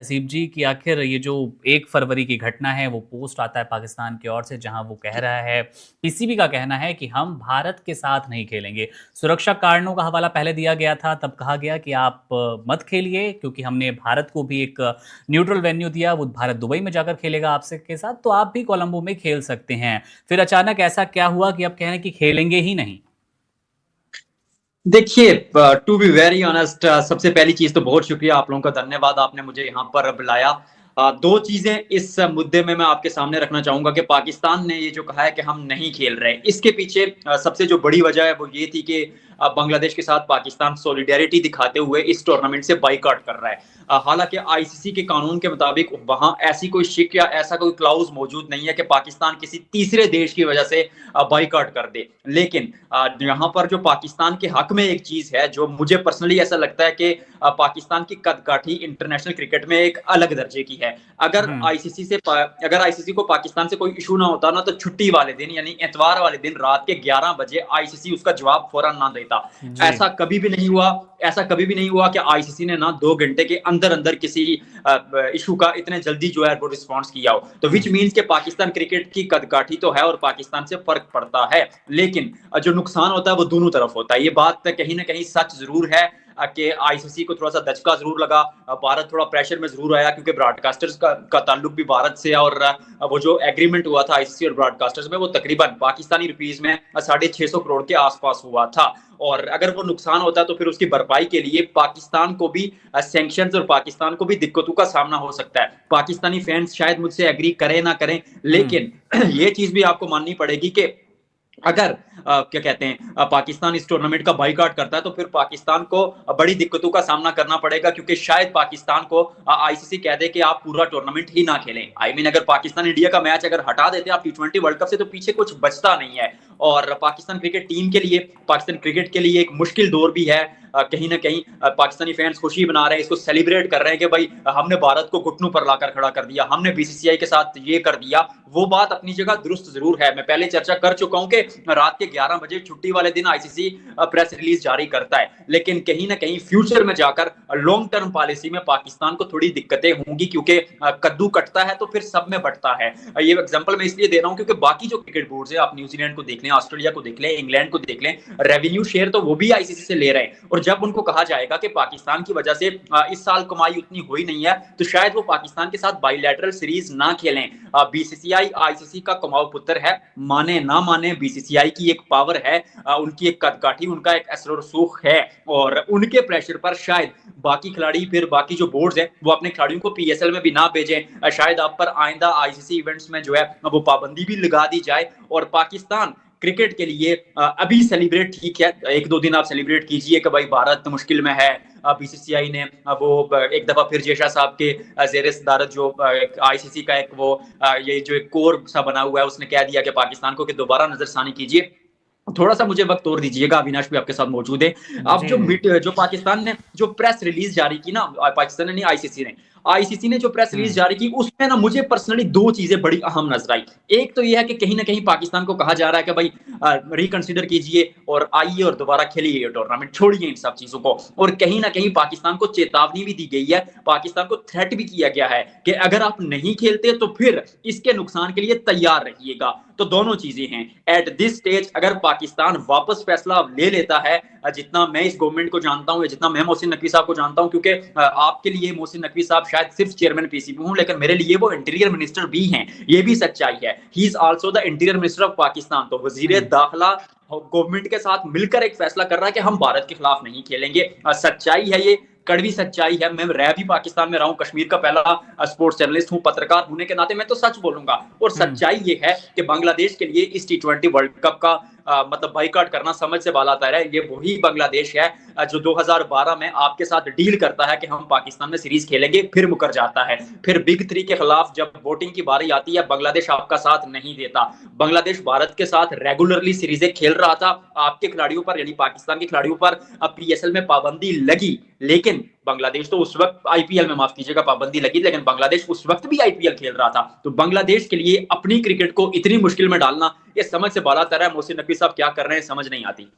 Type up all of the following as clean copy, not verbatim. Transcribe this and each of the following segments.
नसीब जी कि आखिर ये जो 1 फरवरी की घटना है, वो पोस्ट आता है पाकिस्तान की ओर से जहां वो कह रहा है, पीसीबी का कहना है कि हम भारत के साथ नहीं खेलेंगे। सुरक्षा कारणों का हवाला पहले दिया गया था, तब कहा गया कि आप मत खेलिए क्योंकि हमने भारत को भी एक न्यूट्रल वेन्यू दिया, वो भारत दुबई में जाकर खेलेगा आपसे के साथ, तो आप भी कोलंबो में खेल सकते हैं। फिर अचानक ऐसा क्या हुआ कि अब कह रहे हैं कि खेलेंगे ही नहीं? देखिए, टू बी वेरी ऑनेस्ट, सबसे पहली चीज तो बहुत शुक्रिया आप लोगों का, धन्यवाद आपने मुझे यहाँ पर बुलाया। दो चीजें इस मुद्दे में मैं आपके सामने रखना चाहूंगा कि पाकिस्तान ने ये जो कहा है कि हम नहीं खेल रहे, इसके पीछे सबसे जो बड़ी वजह है वो ये थी कि बांग्लादेश के साथ पाकिस्तान सॉलिडेरिटी दिखाते हुए इस टूर्नामेंट से बाइकआउट कर रहा है। हालांकि आईसीसी के कानून के मुताबिक वहां ऐसी कोई शिक या ऐसा कोई क्लाउज मौजूद नहीं है कि पाकिस्तान किसी तीसरे देश की वजह से बाइकआउट कर दे। लेकिन यहाँ पर जो पाकिस्तान के हक में एक चीज है जो मुझे पर्सनली ऐसा लगता है कि पाकिस्तान की कदकाठी इंटरनेशनल क्रिकेट में एक अलग दर्जे की है। हम्म। अगर आईसीसी को पाकिस्तान से कोई इशू ना होता ना, तो छुट्टी वाले दिन यानी इतवार वाले दिन रात के 11 बजे आईसीसी उसका जवाब फौरन ना देता। जी। ऐसा कभी भी नहीं हुआ। ऐसा कभी भी नहीं हुआ कि आईसीसी ने ना 2 घंटे के अंदर अंदर किसी इशू का इतने जल्दी जो है वो रिस्पॉन्स किया हो, तो विच मीन्स के पाकिस्तान क्रिकेट की कदकाठी तो है और पाकिस्तान से फर्क पड़ता है। लेकिन जो नुकसान होता है वो दोनों तरफ होता है। ये बात कहीं ना कहीं सच जरूर है कि आईसीसी को थोड़ा सा दचका जरूर लगा। भारत थोड़ा प्रेशर में जरूर आया क्योंकि ब्रॉडकास्टर्स का ताल्लुक भी भारत से है, और वो जो एग्रीमेंट हुआ था आईसीसी और ब्रॉडकास्टर्स में वो तकरीबन पाकिस्तानी रुपीज में 650 करोड़ के आसपास हुआ था। और अगर वो नुकसान होता तो फिर उसकी भरपाई के लिए पाकिस्तान को भी सैंक्शंस और पाकिस्तान को भी दिक्कतों का सामना हो सकता है। पाकिस्तानी फैंस शायद मुझसे एग्री करें ना करें, हम्म। लेकिन ये चीज भी आपको माननी पड़ेगी कि अगर क्या कहते हैं पाकिस्तान इस टूर्नामेंट का बाइकआउट करता है तो फिर पाकिस्तान को बड़ी दिक्कतों का सामना करना पड़ेगा, क्योंकि शायद पाकिस्तान को आईसीसी कह दे कि आप पूरा टूर्नामेंट ही ना खेलें। आई मीन अगर पाकिस्तान इंडिया का मैच अगर हटा देते हैं आप टी20 वर्ल्ड कप से, तो पीछे कुछ बचता नहीं है। और पाकिस्तान क्रिकेट टीम के लिए, पाकिस्तान क्रिकेट के लिए एक मुश्किल दौर भी है। कहीं ना कहीं पाकिस्तानी फैंस खुशी मना रहे हैं, इसको सेलिब्रेट कर रहे हैं कि भाई हमने भारत को घुटनों पर लाकर खड़ा कर दिया, हमने बीसीसीआई के साथ ये कर दिया। वो बात अपनी जगह दुरुस्त जरूर है। मैं पहले चर्चा कर चुका हूं कि रात के 11 बजे छुट्टी वाले दिन आईसीसी प्रेस रिलीज जारी करता है, लेकिन कहीं ना कहीं फ्यूचर में जाकर लॉन्ग टर्म पॉलिसी में पाकिस्तान को थोड़ी दिक्कतें होंगी, क्योंकि कद्दू कटता है तो फिर सब में बटता है। ये एग्जांपल मैं इसलिए दे रहा हूं क्योंकि बाकी जो क्रिकेट बोर्ड है, आप न्यूजीलैंड को देख लें, ऑस्ट्रेलिया को देख लें, इंग्लैंड को देख लें, रेवेन्यू शेयर तो वो भी आईसीसी से ले रहे हैं। और जब उनको कहा जाएगा कि पाकिस्तान की वजह से इस साल कमाई उतनी हुई नहीं है, तो शायद वो पाकिस्तान के साथ बाइलैटरल सीरीज ना खेलें। बीसीसीआई आईसीसी का कमाऊ पुत्र है, माने ना माने बीसीसीआई की एक पावर है, उनकी एक कदकाठी, उनका एक असर रसूख है, और उनके प्रेशर पर शायद बाकी खिलाड़ी, फिर बाकी जो बोर्ड्स हैं वो अपने खिलाड़ियों को पीएसएल में भी ना भेजें। शायद आप पर आइंदा आईसीसी इवेंट्स में जो है वो पाबंदी भी लगा दी जाए। और पाकिस्तान क्रिकेट के लिए अभी सेलिब्रेट ठीक है, एक दो दिन आप सेलिब्रेट कीजिए कि भाई भारत मुश्किल में है। बीसीसीआई ने वो एक दफा फिर जेशा साहब के जेर सदारत जो आईसीसी का एक वो ये जो एक कोर सा बना हुआ है, उसने कह दिया कि पाकिस्तान को कि दोबारा नजरसानी कीजिए। थोड़ा सा मुझे वक्त और दीजिएगा, अविनाश भी आपके साथ मौजूद है। अब जी। जी। जो पाकिस्तान ने जो प्रेस रिलीज जारी की ना, पाकिस्तान ने नहीं, आईसीसी ने जो प्रेस रिलीज हम्म। जारी की, उसमें ना मुझे पर्सनली दो चीजें बड़ी अहम नजर आई। एक तो यह है कि कहीं ना कहीं पाकिस्तान को कहा जा रहा है कि भाई रिकंसिडर कीजिए और आइए और दोबारा खेलिए ये टूर्नामेंट, छोड़िए इन सब चीजों को। और कहीं ना कहीं पाकिस्तान को चेतावनी भी दी गई है, पाकिस्तान को थ्रेट भी किया गया है कि अगर आप नहीं खेलते तो फिर इसके नुकसान के लिए तैयार रहिएगा। तो दोनों चीजें हैं एट दिस स्टेज। अगर पाकिस्तान वापस फैसला ले लेता है, जितना मैं इस गवर्नमेंट को जानता हूं, जितना मैं मोहसिन नकवी साहब को जानता हूं, क्योंकि आपके लिए मोहसिन नकवी साहब शायद सिर्फ चेयरमैन पीसीबी हूं, लेकिन मेरे लिए वो इंटीरियर मिनिस्टर भी हैं, ये भी सच्चाई है। He is also the interior minister of Pakistan. तो वजीर हम्म। दाखिला गवर्नमेंट के साथ मिलकर एक फैसला कर रहा है कि हम भारत के खिलाफ नहीं खेलेंगे। सच्चाई है ये, कड़वी सच्चाई है। मैं रह भी पाकिस्तान में रहा हूं, कश्मीर का पहला स्पोर्ट्स जर्नलिस्ट हूं, पत्रकार होने के नाते मैं तो सच बोलूंगा। और हम्म। सच्चाई ये है कि बांग्लादेश के लिए इस टी20 वर्ल्ड कप का मतलब बाइकआउट करना समझ से बालातर है। ये वही बांग्लादेश है जो 2012 में आपके साथ डील करता है कि हम पाकिस्तान में सीरीज खेलेंगे, फिर मुकर जाता है। फिर बिग थ्री के खिलाफ जब वोटिंग की बारी आती है, बांग्लादेश आपका साथ नहीं देता। बांग्लादेश भारत के साथ रेगुलरली सीरीजें खेल रहा था, आपके खिलाड़ियों पर यानी पाकिस्तान के खिलाड़ियों पर अब पीएसएल में पाबंदी लगी, लेकिन बांग्लादेश तो उस वक्त आईपीएल में, माफ कीजिएगा, पाबंदी लगी, लेकिन बांग्लादेश उस वक्त भी आईपीएल खेल रहा था। तो बांग्लादेश के लिए अपनी क्रिकेट को इतनी मुश्किल में डालना, ये समझ से बाला तर है। मोहसिन नकवी साहब क्या कर रहे हैं समझ नहीं आती।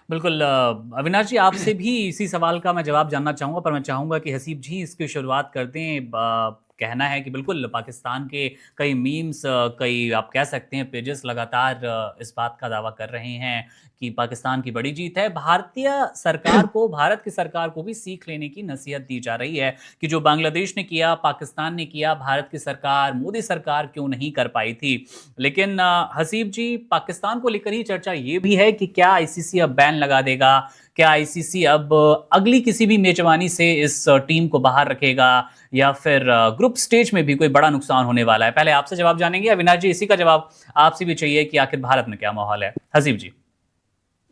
बिल्कुल अविनाश जी, आपसे भी इसी सवाल का मैं जवाब जानना चाहूँगा, पर मैं चाहूँगा कि हसीब जी इसकी शुरुआत कर दें। कहना है कि बिल्कुल पाकिस्तान के कई मीम्स, कई आप कह सकते हैं पेजेस लगातार इस बात का दावा कर रहे हैं कि पाकिस्तान की बड़ी जीत है। भारतीय सरकार को, भारत की सरकार को भी सीख लेने की नसीहत दी जा रही है कि जो बांग्लादेश ने किया, पाकिस्तान ने किया, भारत की सरकार, मोदी सरकार क्यों नहीं कर पाई थी। लेकिन हसीब जी, पाकिस्तान को लेकर ही चर्चा ये भी है कि क्या आईसीसी अब बैन लगा देगा, क्या आईसीसी अब अगली किसी भी मेजबानी से इस टीम को बाहर रखेगा, या फिर ग्रुप स्टेज में भी कोई बड़ा नुकसान होने वाला है। पहले आपसे जवाब जानेंगे अविनाश जी, इसी का जवाब आपसे भी चाहिए कि आखिर भारत में क्या माहौल है। हसीब जी।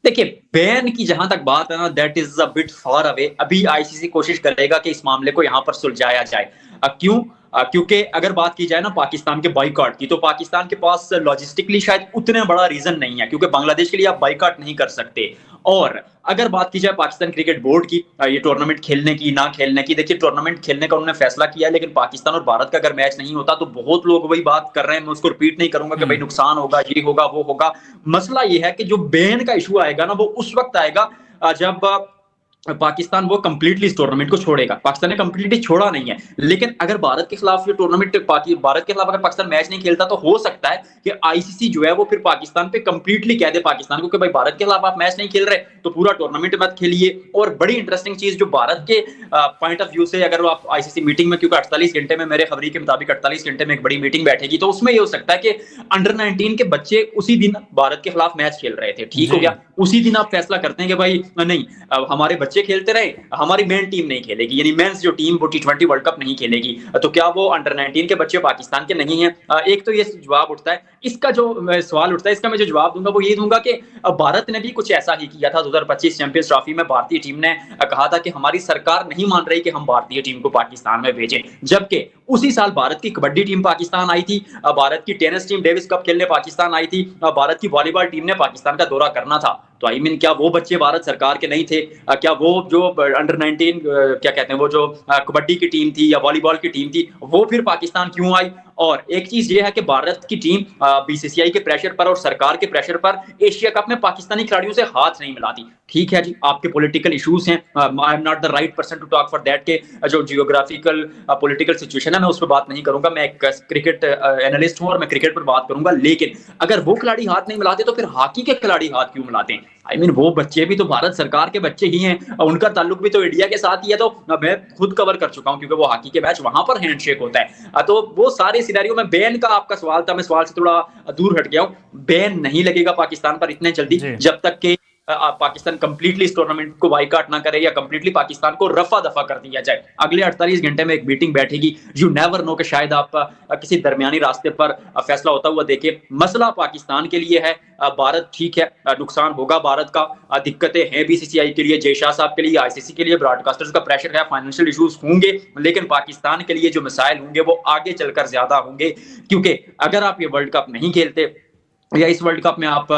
देखिए, बैन की जहां तक बात है ना, that is a bit far away. अभी आईसीसी कोशिश करेगा कि इस मामले को यहां पर सुलझाया जाए। क्यों? क्योंकि अगर बात की जाए ना पाकिस्तान के बाइकआउट की, तो पाकिस्तान के पास लॉजिस्टिकली शायद उतना बड़ा रीजन नहीं है, क्योंकि बांग्लादेश के लिए आप बाइकआउट नहीं कर सकते। और अगर बात की जाए पाकिस्तान क्रिकेट बोर्ड की, ये टूर्नामेंट खेलने की ना खेलने की, देखिए टूर्नामेंट खेलने का उन्होंने फैसला किया है, लेकिन पाकिस्तान और भारत का अगर मैच नहीं होता तो बहुत लोग वही बात कर रहे हैं, मैं उसको रिपीट नहीं करूंगा कि भाई हम्म। नुकसान होगा, ये होगा, वो होगा। मसला ये है कि जो बैन का इशू आएगा ना, वो उस वक्त आएगा जब पाकिस्तान वो कंप्लीटली इस टूर्नामेंट को छोड़ेगा। पाकिस्तान ने कंप्लीटली छोड़ा नहीं है, लेकिन अगर भारत के खिलाफ ये टूर्नामेंट, भारत के खिलाफ अगर पाकिस्तान मैच नहीं खेलता तो हो सकता है कि आईसीसी जो है वो फिर पाकिस्तान पे कंप्लीटली कह दे पाकिस्तान को कि भाई भारत के खिलाफ आप मैच नहीं खेल रहे तो पूरा टूर्नामेंट मत खेलिए। और बड़ी इंटरेस्टिंग चीज जो भारत के पॉइंट ऑफ व्यू से, अगर आप आईसीसी मीटिंग में, क्योंकि 48 घंटे में, मेरे खबरी के मुताबिक 48 घंटे में एक बड़ी मीटिंग बैठेगी, तो उसमें ये हो सकता है कि अंडर 19 के बच्चे उसी दिन भारत के खिलाफ मैच खेल रहे थे, ठीक हो जी। गया, उसी दिन आप फैसला करते हैं कि भाई नहीं, हमारे बच्चे खेलते रहे, हमारी मेन टीम नहीं खेलेगी, यानी मेंस जो टीम वो टी20 वर्ल्ड कप नहीं खेलेगी, तो क्या वो अंडर 19 के बच्चे पाकिस्तान के नहीं है? एक तो ये जवाब उठता है। इसका जो सवाल उठता है, इसका मैं जो जवाब दूंगा वो ये दूंगा कि भारत ने भी कुछ ऐसा ही किया था 2025 चैंपियंस ट्रॉफी में। भारतीय टीम ने कहा था कि हमारी सरकार नहीं मान रही कि हम भारतीय टीम को पाकिस्तान में भेजें, जबकि उसी साल भारत की कबड्डी टीम पाकिस्तान आई थी, भारत की टेनिस टीम डेविस कप खेलने पाकिस्तान आई थी, भारत की वॉलीबॉल टीम ने पाकिस्तान का दौरा करना था। तो आई मीन, क्या वो बच्चे भारत सरकार के नहीं थे? क्या वो जो अंडर 19 क्या कहते हैं, वो जो कबड्डी की टीम थी या वॉलीबॉल की टीम थी, वो फिर पाकिस्तान क्यों आई? और एक चीज ये है कि भारत की टीम बीसीसीआई के प्रेशर पर और सरकार के प्रेशर पर एशिया कप में पाकिस्तानी खिलाड़ियों से हाथ नहीं मिलाती। ठीक है जी, आपके पॉलिटिकल इश्यूज हैं, I am not the right person to talk for that, के जो जियोग्राफिकल पॉलिटिकल सिचुएशन है मैं उस पर बात नहीं करूंगा, मैं एक क्रिकेट एनालिस्ट हूं और मैं क्रिकेट पर बात करूंगा। लेकिन अगर वो खिलाड़ी हाथ नहीं मिलाते तो फिर हॉकी के खिलाड़ी हाथ क्यों मिलाते हैं? आई मीन, वो बच्चे भी तो भारत सरकार के बच्चे ही हैं, उनका ताल्लुक भी तो इंडिया के साथ ही है। तो मैं खुद कवर कर चुका हूं, क्योंकि वो हॉकी के मैच वहां पर हैंडशेक होता है। तो वो सारे सिनेरियो में, बैन का आपका सवाल था, मैं सवाल से थोड़ा दूर हट गया हूं। बैन नहीं लगेगा पाकिस्तान पर इतने जल्दी, जी। जब तक के पाकिस्तान कंप्लीटली इस टूर्नामेंट को बाइकआउट ना करे या कंप्लीटली पाकिस्तान को रफा दफा कर दिया जाए। अगले 48 घंटे में एक मीटिंग बैठेगी, यू नेवर नो, कि शायद आप किसी दरमियानी रास्ते पर फैसला होता हुआ देखे। मसला पाकिस्तान के लिए है, भारत ठीक है, नुकसान होगा भारत का, दिक्कतें हैं बीसीसीआई के लिए, जय शाह साहब के लिए, आईसीसी के लिए, ब्रॉडकास्टर्स का प्रेशर है, फाइनेंशियल इश्यूज होंगे, लेकिन पाकिस्तान के लिए जो मिसाइल होंगे वो आगे चलकर ज्यादा होंगे। क्योंकि अगर आप ये वर्ल्ड कप नहीं खेलते या इस वर्ल्ड कप में आप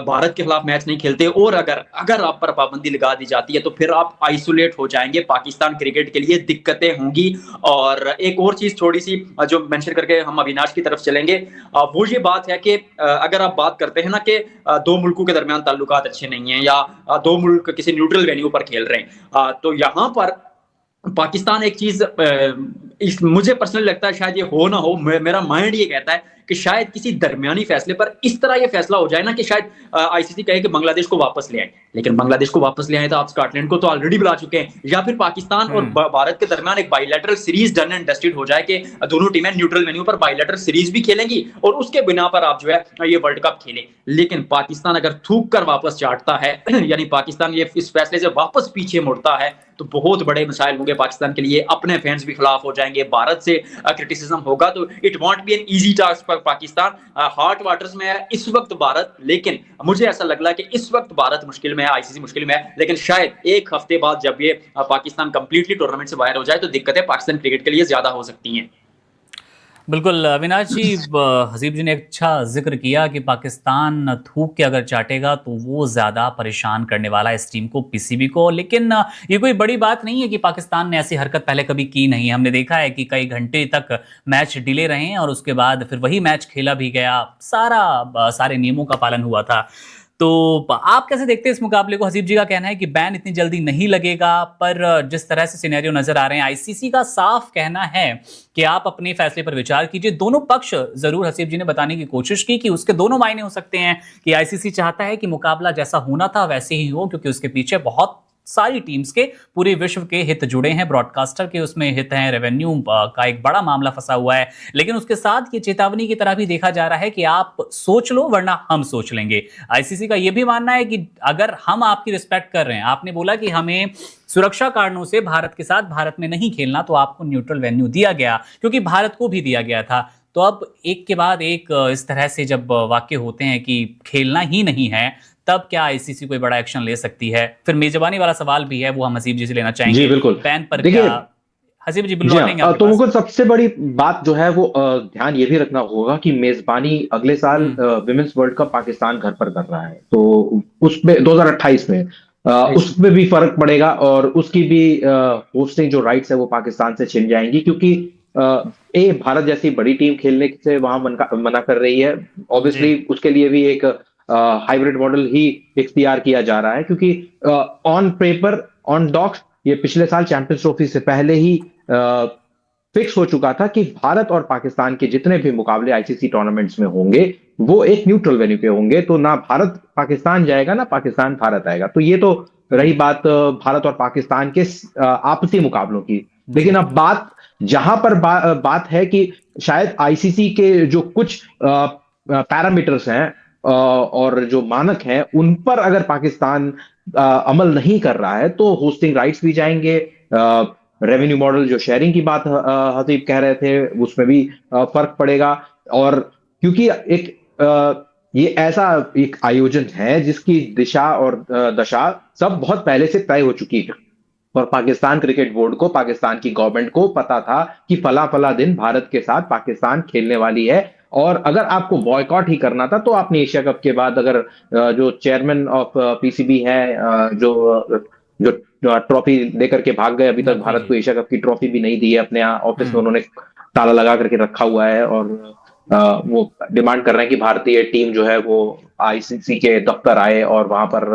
भारत के खिलाफ मैच नहीं खेलते, और अगर आप पर पाबंदी लगा दी जाती है, तो फिर आप आइसोलेट हो जाएंगे, पाकिस्तान क्रिकेट के लिए दिक्कतें होंगी। और एक और चीज थोड़ी सी जो मेंशन करके हम अविनाश की तरफ चलेंगे, वो ये बात है कि अगर आप बात करते हैं ना कि दो मुल्कों के दरमियान ताल्लुकात अच्छे नहीं हैं, या दो मुल्क किसी न्यूट्रल वेन्यू पर खेल रहे हैं, तो यहां पर पाकिस्तान एक चीज, मुझे पर्सनली लगता है शायद ये हो ना हो, मेरा माइंड ये कहता है कि शायद किसी दरमियानी फैसले पर इस तरह ये फैसला हो जाए ना कि शायद आईसीसी कहे कि बांग्लादेश को वापस ले आए। लेकिन बांग्लादेश को वापस ले आए तो आप स्कॉटलैंड को तो ऑलरेडी बुला चुके हैं, या फिर पाकिस्तान और भारत के दरमियान एक bilateral series done and dusted हो जाए कि दोनों टीमें न्यूट्रल वेन्यू पर बाइलैटरल सीरीज भी खेलेंगी और उसके बिना पर आप जो है ये वर्ल्ड कप खेले। लेकिन पाकिस्तान अगर थूक कर वापस चाटता है यानी पाकिस्तान ये इस फैसले से वापस पीछे मुड़ता है, तो बहुत बड़े मसाइल होंगे पाकिस्तान के लिए। अपने फैंस भी खिलाफ हो जाएंगे, भारत से क्रिटिसिज्म होगा, तो it won't be an easy task for Pakistan. Hot waters में है इस वक्त भारत, लेकिन मुझे ऐसा लग रहा है कि इस वक्त भारत मुश्किल में है, आईसीसी मुश्किल में है। लेकिन शायद एक हफ्ते बाद जब ये पाकिस्तान कंप्लीटली टूर्नामेंट से बाहर हो जाए तो दिक्कतें पाकिस्तान क्रिकेट के लिए ज्यादा हो सकती हैं। बिल्कुल अविनाश जी, हसीब जी ने एक अच्छा जिक्र किया कि पाकिस्तान थूक के अगर चाटेगा तो वो ज़्यादा परेशान करने वाला है इस टीम को, पीसीबी को। लेकिन ये कोई बड़ी बात नहीं है कि पाकिस्तान ने ऐसी हरकत पहले कभी की नहीं है। हमने देखा है कि कई घंटे तक मैच डिले रहे हैं और उसके बाद फिर वही मैच खेला भी गया, सारे नियमों का पालन हुआ था। तो आप कैसे देखते हैं इस मुकाबले को? हसीब जी का कहना है कि बैन इतनी जल्दी नहीं लगेगा, पर जिस तरह से सिनेरियो नजर आ रहे हैं, आईसीसी का साफ कहना है कि आप अपने फैसले पर विचार कीजिए। दोनों पक्ष जरूर हसीब जी ने बताने की कोशिश की कि उसके दोनों मायने हो सकते हैं कि आईसीसी चाहता है कि मुकाबला जैसा होना था वैसे ही हो, क्योंकि उसके पीछे बहुत सारी टीम्स के, पूरे विश्व के हित जुड़े हैं, ब्रॉडकास्टर के उसमें हित हैं, रेवेन्यू का एक बड़ा मामला फंसा हुआ है। लेकिन उसके साथ ये चेतावनी की तरह भी देखा जा रहा है कि आप सोच लो वरना हम सोच लेंगे। आईसीसी का यह भी मानना है कि अगर हम आपकी रिस्पेक्ट कर रहे हैं, आपने बोला कि हमें सुरक्षा कारणों से भारत के साथ भारत में नहीं खेलना, तो आपको न्यूट्रल वेन्यू दिया गया, क्योंकि भारत को भी दिया गया था। तो अब एक के बाद एक इस तरह से जब वाक्य होते हैं कि खेलना ही नहीं है, तब क्या आईसीसी कोई बड़ा एक्शन ले सकती है? फिर मेजबानी वाला सवाल भी है, वो हम हसीब जी से लेना जी चाहेंगे। बिल्कुल। बैन पर देखिए, क्या हसीब जी जी लौटेंगे हाँ, आपके तो पास? मुझको सबसे बड़ी बात जो है वो ध्यान ये भी रखना होगा कि मेजबानी अगले साल हम्म। विमेंस वर्ल्ड कप पाकिस्तान घर पर कर रहा है, तो उसमें 2028 में जी। उसमें भी फर्क पड़ेगा और उसकी भी होस्टिंग जो राइट्स है वो पाकिस्तान से छिन जाएंगी, क्योंकि भारत जैसी बड़ी टीम खेलने से वहां मना कर रही है। जी। ऑब्वियसली उसके लिए भी एक हाइब्रिड मॉडल ही इख्तियार किया जा रहा है, क्योंकि ऑन पेपर, ऑन डॉक्स, ये पिछले साल चैंपियंस ट्रॉफी से पहले ही फिक्स हो चुका था कि भारत और पाकिस्तान के जितने भी मुकाबले आईसीसी टूर्नामेंट्स में होंगे वो एक न्यूट्रल वेन्यू पे होंगे। तो ना भारत पाकिस्तान जाएगा ना पाकिस्तान भारत आएगा। तो ये तो रही बात भारत और पाकिस्तान के आपसी मुकाबलों की। जी। लेकिन अब बात जहां पर बात है कि शायद आईसीसी के जो कुछ पैरामीटर्स हैं और जो मानक हैं उन पर अगर पाकिस्तान अमल नहीं कर रहा है तो होस्टिंग राइट्स भी जाएंगे। रेवेन्यू मॉडल जो शेयरिंग की बात हसीब कह रहे थे उसमें भी फर्क पड़ेगा। और क्योंकि ये ऐसा एक आयोजन है जिसकी दिशा और दशा सब बहुत पहले से तय हो चुकी है, और पाकिस्तान क्रिकेट बोर्ड को, पाकिस्तान की गवर्नमेंट को पता था कि फला फला दिन भारत के साथ पाकिस्तान खेलने वाली है। और अगर आपको बॉयकॉट ही करना था तो आपने एशिया कप के बाद अगर जो चेयरमैन ऑफ पीसीबी है जो जो ट्रॉफी लेकर के भाग गए, अभी तक नकवी भारत जी। को एशिया कप की ट्रॉफी भी नहीं दी है, अपने ऑफिस में हम्म। उन्होंने ताला लगा करके रखा हुआ है। और वो डिमांड कर रहे हैं कि भारतीय टीम जो है वो आईसीसी के दफ्तर आए और वहां पर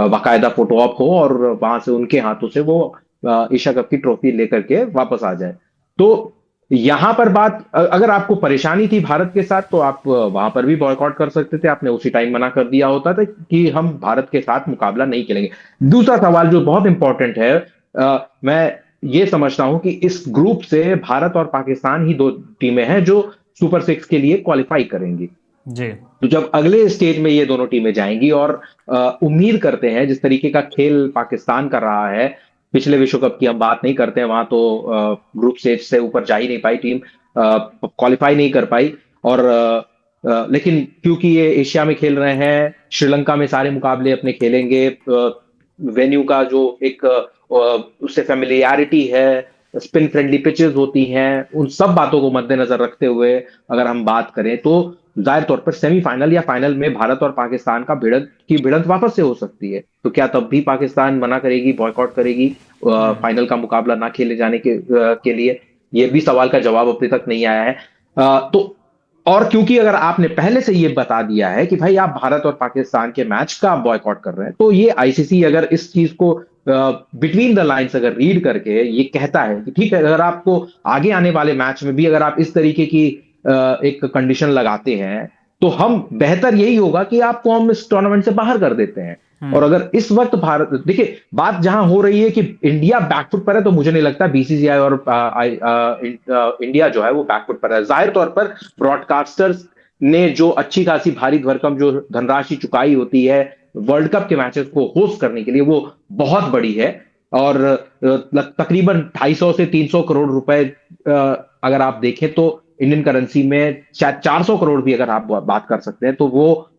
बाकायदा फोटो ऑप हो और वहां से उनके हाथों से वो एशिया कप की ट्रॉफी लेकर के वापस आ जाए। तो यहां पर बात, अगर आपको परेशानी थी भारत के साथ तो आप वहां पर भी बॉयकॉट कर सकते थे, आपने उसी टाइम मना कर दिया होता था कि हम भारत के साथ मुकाबला नहीं खेलेंगे। दूसरा सवाल जो बहुत इंपॉर्टेंट है, मैं ये समझता हूं कि इस ग्रुप से भारत और पाकिस्तान ही दो टीमें हैं जो सुपर सिक्स के लिए क्वालिफाई करेंगी। जी। तो जब अगले स्टेज में ये दोनों टीमें जाएंगी और उम्मीद करते हैं जिस तरीके का खेल पाकिस्तान कर रहा है, पिछले विश्व कप की हम बात नहीं करते हैं, वहां तो ग्रुप स्टेज से ऊपर जा ही नहीं पाई टीम, क्वालिफाई नहीं कर पाई। और लेकिन क्योंकि ये एशिया में खेल रहे हैं, श्रीलंका में सारे मुकाबले अपने खेलेंगे, वेन्यू का जो एक उससे फेमिलियरिटी है, स्पिन फ्रेंडली पिचेस होती हैं, उन सब बातों को मद्देनजर रखते हुए अगर हम बात करें तो जाहिर तौर पर सेमीफाइनल या फाइनल में भारत और पाकिस्तान का भिड़ंत वापस से हो सकती है। तो क्या तब भी पाकिस्तान मना करेगी, बॉयकॉट करेगी फाइनल का मुकाबला ना खेले जाने के लिए? ये भी सवाल का जवाब अभी तक नहीं आया है। तो और क्योंकि अगर आपने पहले से ये बता दिया है कि भाई आप भारत और पाकिस्तान के मैच का बॉयकॉट कर रहे हैं, तो ये आईसीसी अगर इस चीज को बिटवीन द लाइंस अगर रीड करके ये कहता है कि ठीक है, अगर आपको आगे आने वाले मैच में भी अगर आप इस तरीके की एक कंडीशन लगाते हैं तो हम बेहतर यही होगा कि आपको हम इस टूर्नामेंट से बाहर कर देते हैं। और अगर इस वक्त भारत, देखिए बात जहां हो रही है कि इंडिया बैकफुट पर है, तो मुझे नहीं लगता बीसीसीआई और इंडिया जो है वो बैकफुट पर है। जाहिर तौर पर ब्रॉडकास्टर्स ने जो अच्छी खासी भारी भरकम जो धनराशि चुकाई होती है वर्ल्ड कप के मैचेस को होस्ट करने के लिए वो बहुत बड़ी है, और तकरीबन 250 से 300 करोड़ रुपए अगर आप देखें तो इंडियन करेंसी में 400 करोड़ भी अगर आप बात कर सकते हैं, तो वो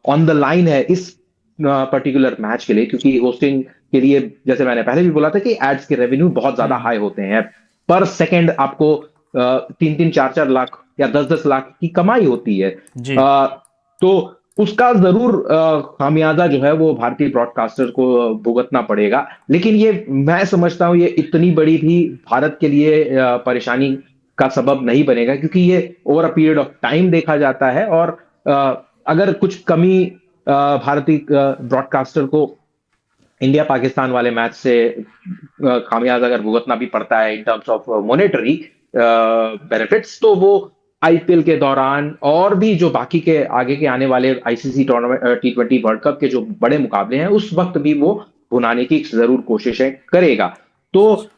ऑन द लाइन है इस पर्टिकुलर मैच के लिए, क्योंकि होस्टिंग के लिए जैसे मैंने पहले भी बोला था कि एड्स के रेवेन्यू बहुत ज्यादा हाई होते हैं। पर सेकंड आपको 3-4 लाख या 10-10 लाख की कमाई होती है। तो उसका जरूर खामियाजा जो है वो भारतीय ब्रॉडकास्टर को भुगतना पड़ेगा। लेकिन ये मैं समझता हूं ये इतनी बड़ी भी भारत के लिए परेशानी का सबब नहीं बनेगा, क्योंकि ये over a period of time देखा जाता है। और अगर कुछ कमी भारतीय ब्रॉडकास्टर को इंडिया पाकिस्तान वाले मैच से खामियाजा अगर भुगतना भी पड़ता है in terms of monetary benefits, तो वो आईपीएल के दौरान और भी जो बाकी के आगे के आने वाले ICC tournament T20 world cup के जो बड़े मुकाबले हैं उस वक्त भी वो भुनाने की जरूर कोशिशें करेगा। तो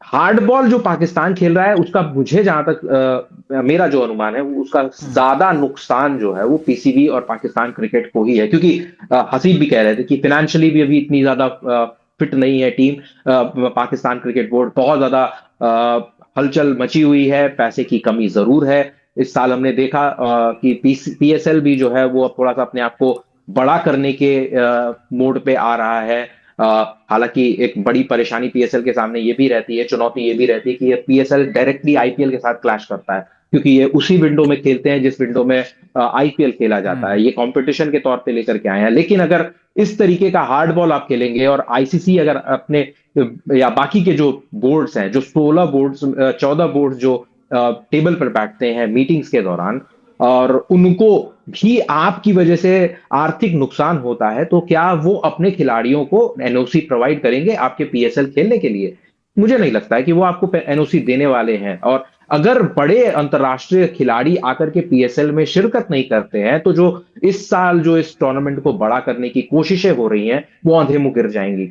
हार्ड बॉल जो पाकिस्तान खेल रहा है उसका मुझे जहां तक मेरा जो अनुमान है उसका ज्यादा नुकसान जो है वो पीसीबी और पाकिस्तान क्रिकेट को ही है, क्योंकि हसीब भी कह रहे थे कि फाइनेंशियली भी अभी इतनी ज्यादा फिट नहीं है टीम। पाकिस्तान क्रिकेट बोर्ड बहुत ज्यादा हलचल मची हुई है, पैसे की कमी जरूर है। इस साल हमने देखा कि पीएसएल भी जो है वो अब थोड़ा सा अपने आप को बड़ा करने के मोड पे आ रहा है। हालांकि एक बड़ी परेशानी पीएसएल के सामने ये भी रहती है, चुनौती ये भी रहती है कि ये पीएसएल डायरेक्टली आईपीएल के साथ क्लैश करता है, क्योंकि ये उसी विंडो में खेलते हैं जिस विंडो में आईपीएल खेला जाता है। ये कंपटीशन के तौर पे लेकर के आए हैं। लेकिन अगर इस तरीके का हार्ड बॉल आप खेलेंगे और आईसीसी अगर अपने या बाकी के जो बोर्ड्स हैं, जो 16 बोर्ड्स 14 बोर्ड्स जो टेबल पर बैठते हैं मीटिंग्स के दौरान, और उनको भी आपकी वजह से आर्थिक नुकसान होता है, तो क्या वो अपने खिलाड़ियों को एनओसी प्रोवाइड करेंगे आपके पीएसएल खेलने के लिए? मुझे नहीं लगता है कि वो आपको एनओसी देने वाले हैं। और अगर बड़े अंतरराष्ट्रीय खिलाड़ी आकर के पीएसएल में शिरकत नहीं करते हैं, तो जो इस साल जो इस टूर्नामेंट को बड़ा करने की कोशिशें हो रही हैं वो अंधे मुंह गिर जाएंगी।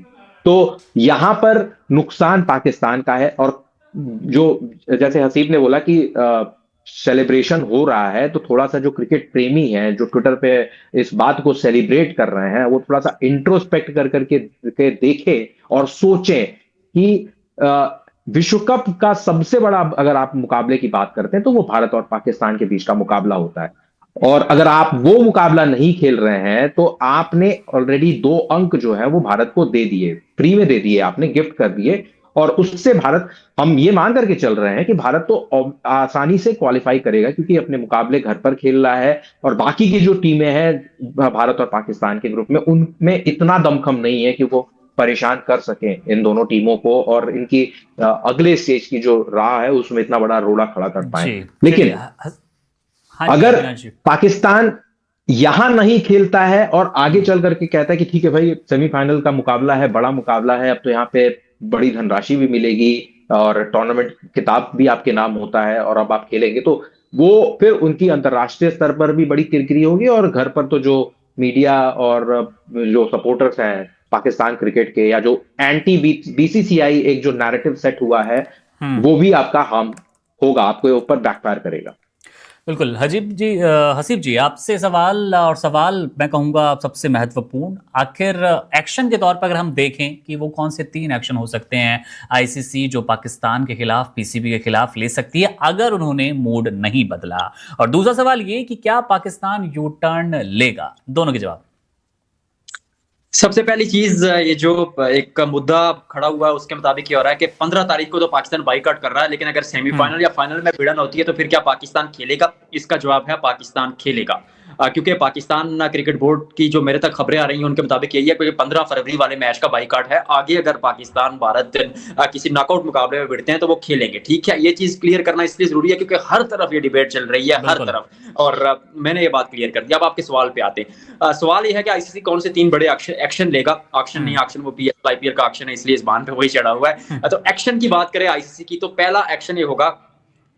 तो यहां पर नुकसान पाकिस्तान का है। और जो जैसे हसीब ने बोला कि सेलिब्रेशन हो रहा है, तो थोड़ा सा जो क्रिकेट प्रेमी हैं जो ट्विटर पे इस बात को सेलिब्रेट कर रहे हैं, वो थोड़ा सा इंट्रोस्पेक्ट कर करके देखें और सोचें कि विश्व कप का सबसे बड़ा अगर आप मुकाबले की बात करते हैं तो वो भारत और पाकिस्तान के बीच का मुकाबला होता है। और अगर आप वो मुकाबला नहीं खेल रहे हैं तो आपने ऑलरेडी 2 अंक जो है वो भारत को दे दिए, फ्री में दे दिए, आपने गिफ्ट कर दिए। और उससे भारत, हम ये मान करके चल रहे हैं कि भारत तो आसानी से क्वालिफाई करेगा, क्योंकि अपने मुकाबले घर पर खेल रहा है। और बाकी की जो टीमें हैं भारत और पाकिस्तान के ग्रुप में, उनमें इतना दमखम नहीं है कि वो परेशान कर सकें इन दोनों टीमों को और इनकी अगले स्टेज की जो राह है उसमें इतना बड़ा रोड़ा खड़ा कर पाए। लेकिन अगर पाकिस्तान यहां नहीं खेलता है और आगे चल करके कहता है कि ठीक है भाई, सेमीफाइनल का मुकाबला है, बड़ा मुकाबला है, अब तो यहाँ पे बड़ी धनराशि भी मिलेगी और टूर्नामेंट खिताब भी आपके नाम होता है और अब आप खेलेंगे, तो वो फिर उनकी अंतरराष्ट्रीय स्तर पर भी बड़ी किरकिरी होगी। और घर पर तो जो मीडिया और जो सपोर्टर्स हैं पाकिस्तान क्रिकेट के, या जो एंटी बीसीसीआई एक जो नैरेटिव सेट हुआ है, वो भी आपका हार्म होगा, आपके ऊपर बैकफायर करेगा। बिल्कुल। हसीब जी, आपसे सवाल, और सवाल मैं कहूँगा सबसे महत्वपूर्ण, आखिर एक्शन के तौर पर अगर हम देखें कि वो कौन से 3 एक्शन हो सकते हैं आईसीसी जो पाकिस्तान के खिलाफ, पीसीबी के खिलाफ ले सकती है अगर उन्होंने मूड नहीं बदला? और दूसरा सवाल ये कि क्या पाकिस्तान यू टर्न लेगा? दोनों के जवाब। सबसे पहली चीज, ये जो एक मुद्दा खड़ा हुआ है उसके मुताबिक ये हो रहा है कि 15 तारीख को तो पाकिस्तान बाइकआउट कर रहा है, लेकिन अगर सेमीफाइनल या फाइनल में भिड़न होती है तो फिर क्या पाकिस्तान खेलेगा? इसका जवाब है पाकिस्तान खेलेगा। क्योंकि पाकिस्तान क्रिकेट बोर्ड की जो मेरे तक खबरें आ रही हैं उनके मुताबिक यही है कि 15 फरवरी वाले मैच का बाइकआउट है। आगे अगर पाकिस्तान भारत किसी नॉकआउट मुकाबले में भिड़ते हैं तो वो खेलेंगे। ठीक है, ये चीज क्लियर करना इसलिए जरूरी है क्योंकि हर तरफ ये डिबेट चल रही है, हर तरफ, और मैंने ये बात क्लियर कर दी। अब आपके सवाल पे आते हैं। सवाल ये है कि आईसीसी कौन से 3 बड़े एक्शन लेगा? एक्शन नहीं, एक्शन वो पीएसएल आईपीएल का एक्शन है, इसलिए इस बात पे वही चढ़ा हुआ है। तो एक्शन की बात करें आईसीसी की, तो पहला एक्शन ये होगा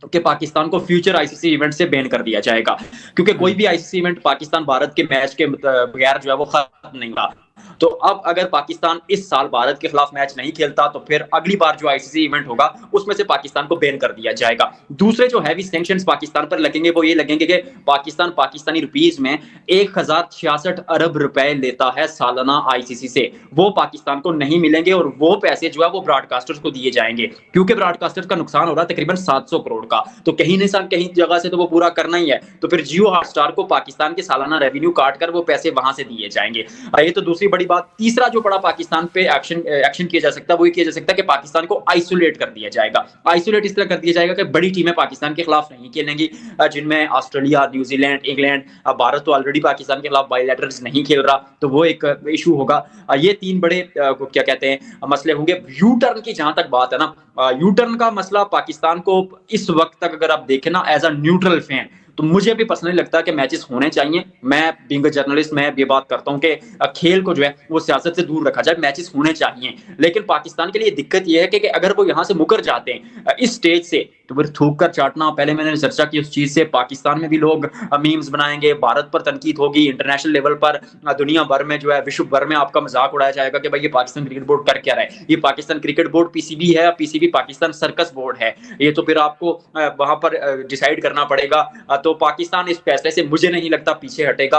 कि पाकिस्तान को फ्यूचर आईसीसी इवेंट से बैन कर दिया जाएगा, क्योंकि कोई भी आईसीसी इवेंट पाकिस्तान भारत के मैच के बगैर जो है वो खत्म नहीं हुआ। तो अब अगर पाकिस्तान इस साल भारत के खिलाफ मैच नहीं खेलता तो फिर अगली बार जो आईसीसी इवेंट होगा उसमें से पाकिस्तान को बैन कर दिया जाएगा। दूसरे जो हैवी सैंक्शंस पाकिस्तान पर लगेंगे वो ये लगेंगे कि पाकिस्तान पाकिस्तानी रुपीस में 1066 अरब रुपए लेता है सालाना आईसीसी से, वो पाकिस्तान को नहीं मिलेंगे और वो पैसे जो है वो ब्रॉडकास्टर्स को दिए जाएंगे, क्योंकि ब्रॉडकास्टर्स का नुकसान हो रहा है तकरीबन 700 करोड़ का। तो कहीं नहीं कहीं जगह से तो वो पूरा करना ही है, तो फिर जियो हॉटस्टार को पाकिस्तान के सालाना रेवेन्यू काट कर वो पैसे वहां से दिए जाएंगे। ये तो दूसरी बड़ी बात। तीसरा जो बड़ा पाकिस्तान पे एक्शन किया जा सकता है वो ये किया जा सकता है कि पाकिस्तान को आइसोलेट कर दिया जाएगा। आइसोलेट इस तरह कर दिया जाएगा कि बड़ी टीमें पाकिस्तान के खिलाफ नहीं खेलेंगी, जिनमें ऑस्ट्रेलिया, न्यूजीलैंड, इंग्लैंड। भारत तो ऑलरेडी पाकिस्तान के खिलाफ बायलैटरल्स नहीं खेल रहा, तो वो एक इशू होगा। ये 3 बड़े क्या कहते हैं मसले होंगे। यू टर्न की जहां तक बात है ना, यू टर्न का मसला पाकिस्तान को इस वक्त तक अगर आप देखें ना एज अ न्यूट्रल फैन, तो मुझे भी पर्सनली लगता है कि मैचेस होने चाहिए। मैं बीइंग अ जर्नलिस्ट मैं ये बात करता हूँ कि खेल को जो है वो सियासत से दूर रखा जाए, मैचेस होने चाहिए। लेकिन पाकिस्तान के लिए दिक्कत ये है कि अगर वो यहाँ से मुकर जाते हैं इस स्टेज से, तो फिर थूक कर चाटना। पहले मैंने चर्चा की उस चीज से, पाकिस्तान में भी लोग मीम्स बनाएंगे, भारत पर तनकीद होगी, इंटरनेशनल लेवल पर दुनिया भर में जो है, विश्व भर में आपका मजाक उड़ाया जाएगा कि भाई ये पाकिस्तान क्रिकेट बोर्ड कर क्या रहा है। ये पाकिस्तान क्रिकेट बोर्ड पीसीबी है, पीसीबी पाकिस्तान सर्कस बोर्ड है। ये तो फिर आपको वहां पर डिसाइड करना पड़ेगा। तो पाकिस्तान इस फैसले से मुझे नहीं लगता पीछे हटेगा,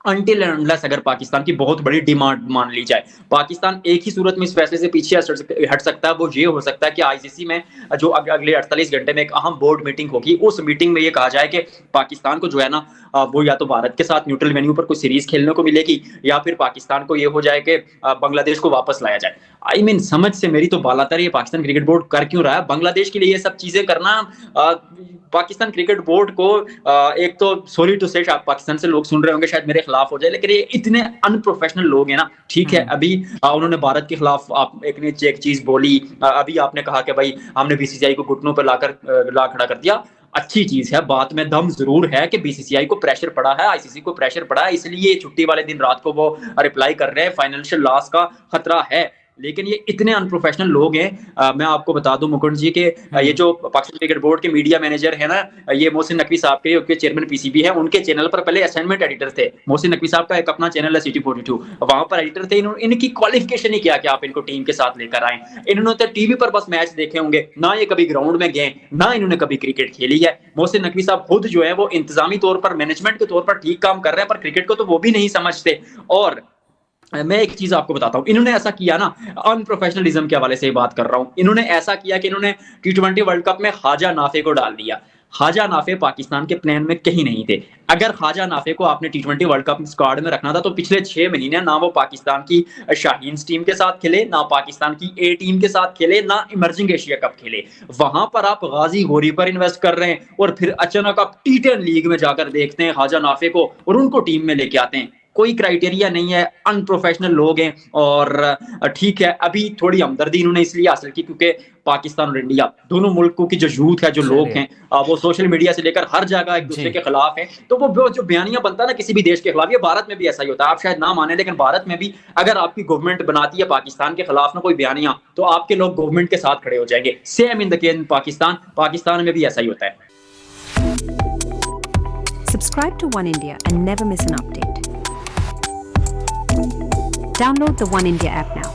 अनटिल एंड अनलेस अगर पाकिस्तान की बहुत बड़ी डिमांड मान ली जाए। पाकिस्तान एक ही सूरत में इस फैसले से पीछे हट सकता है, वो ये हो सकता है कि आईसीसी में जो अगले 48 घंटे में एक अहम बोर्ड मीटिंग होगी, उस मीटिंग में ये कहा जाए कि पाकिस्तान को जो है ना वो या तो भारत के साथ न्यूट्रल वेन्यू पर कोई सीरीज खेलने को मिलेगी, या फिर पाकिस्तान को ये हो जाए कि बांग्लादेश को वापस लाया जाए। आई मीन समझ से मेरी तो बालातर ये पाकिस्तान क्रिकेट बोर्ड कर क्यों रहा है। बांग्लादेश के लिए ये सब चीजें करना पाकिस्तान क्रिकेट बोर्ड को, एक तो सॉरी टू से पाकिस्तान से लोग सुन रहे होंगे शायद मेरे खिलाफ हो जाए, लेकिन ये इतने अनप्रोफेशनल लोग हैं ना। ठीक है, अभी उन्होंने भारत के खिलाफ एक चीज बोली, अभी आपने कहा कि भाई हमने बीसीसीआई को घुटनों पर ला खड़ा कर दिया। अच्छी चीज है, बात में दम जरूर है कि बीसीसीआई को प्रेशर पड़ा है, आईसीसी को प्रेशर पड़ा है, इसलिए छुट्टी वाले दिन रात को वो रिप्लाई कर रहे हैं, फाइनेंशियल लॉस का खतरा है। लेकिन ये इतने अनप्रोफेशनल लोग हैं। मैं आपको बता दूं मुकुंद जी के ये जो पाकिस्तान क्रिकेट बोर्ड के मीडिया मैनेजर है ना, ये मोहसिन नकवी साहब के चेयरमैन पीसीबी है, उनके चैनल पर पहले असाइनमेंट एडिटर थे। मोहसिन नकवी साहब का एक अपना चैनल है सिटी 42, वहां पर एडिटर थे। इनकी क्वालिफिकेशन ही क्या कि आप इनको टीम के साथ लेकर आए। इन्होंने तो टीवी पर बस मैच देखे होंगे, ना ये कभी ग्राउंड में गए, ना इन्होंने कभी क्रिकेट खेली है। मोहसिन नकवी साहब खुद जो है वो इंतजामी तौर पर, मैनेजमेंट के तौर पर ठीक काम कर रहे हैं, पर क्रिकेट को तो वो भी नहीं समझते। और मैं एक चीज आपको बताता हूं, इन्होंने ऐसा किया ना, अनप्रोफेशनलिज्म के हवाले से बात कर रहा हूं, इन्होंने ऐसा किया कि इन्होंने टी20 वर्ल्ड कप में ख्वाजा नाफे को डाल दिया। ख्वाजा नाफे पाकिस्तान के प्लान में कहीं नहीं थे। अगर ख्वाजा नाफे को आपने टी20 वर्ल्ड कप स्क्वाड में रखना था तो पिछले 6 महीने ना वो पाकिस्तान की शाहीन टीम के साथ खेले, ना पाकिस्तान की ए टीम के साथ खेले, ना इमर्जिंग एशिया कप खेले। वहां पर आप गाजी गोरी पर इन्वेस्ट कर रहे हैं और फिर अचानक आप टी10 लीग में जाकर देखते हैं ख्वाजा नाफे को और उनको टीम में लेके आते हैं। कोई क्राइटेरिया नहीं है, अनप्रोफेशनल लोग हैं। और ठीक है, अभी थोड़ी हमदर्दी इन्होंने इसलिए हासिल की क्योंकि पाकिस्तान और इंडिया दोनों मुल्कों की जो यूथ है, जो लोग हैं, वो सोशल मीडिया से लेकर हर जगह एक दूसरे के खिलाफ है। तो वो जो बयानिया बनता है ना किसी भी देश के खिलाफ, ये भारत में भी ऐसा ही होता है। आप शायद ना माने, लेकिन भारत में भी अगर आपकी गवर्नमेंट बनाती है पाकिस्तान के खिलाफ ना कोई बयानिया, तो आपके लोग गवर्नमेंट के साथ खड़े हो जाएंगे। Same in the case Pakistan में भी ऐसा ही होता है। Subscribe to One India and never miss an update. Download the One India app now.